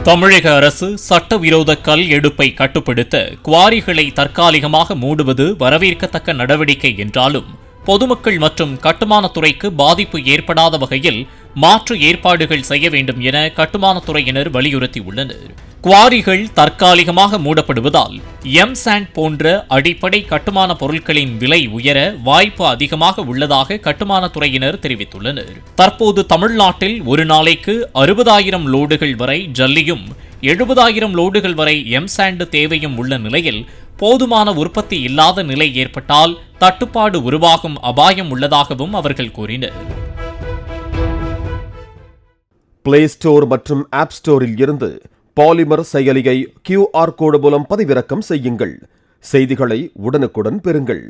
தமிழக அரசு சட்டவிரோத கல் எடுப்பை கட்டுப்படுத்த குவாரிகளை தற்காலிகமாக மூடுவது வரவேற்கத்தக்க நடவடிக்கை என்றாலும் பொதுமக்கள் மற்றும் கட்டுமானத்துறைக்கு பாதிப்பு ஏற்படாத வகையில் மாற்று ஏற்பாடுகள் செய்ய வேண்டும் என கட்டுமானத்துறையினர் வலியுறுத்தியுள்ளனர். குவாரிகள் தற்காலிகமாக மூடப்படுவதால் எம்சாண்ட் போன்ற அடிப்படை கட்டுமான பொருட்களின் விலை உயர வாய்ப்பு அதிகமாக உள்ளதாக கட்டுமானத்துறையினர் தெரிவித்துள்ளனர். தற்போது தமிழ்நாட்டில் ஒரு நாளைக்கு 60,000 லோடுகள் வரை ஜல்லியும் 70,000 லோடுகள் வரை எம்சாண்ட் தேவையும் உள்ள நிலையில் போதுமான உற்பத்தி இல்லாத நிலை ஏற்பட்டால் தட்டுப்பாடு உருவாகும் அபாயம் உள்ளதாகவும் அவர்கள் கூறினர். பிளே ஸ்டோர் மற்றும் ஆப் ஸ்டோரில் இருந்து பாலிமர் செயலியை QR கோடு மூலம் பதிவிறக்கம் செய்யுங்கள். செய்திகளை உடனுக்குடன் பெறுங்கள்.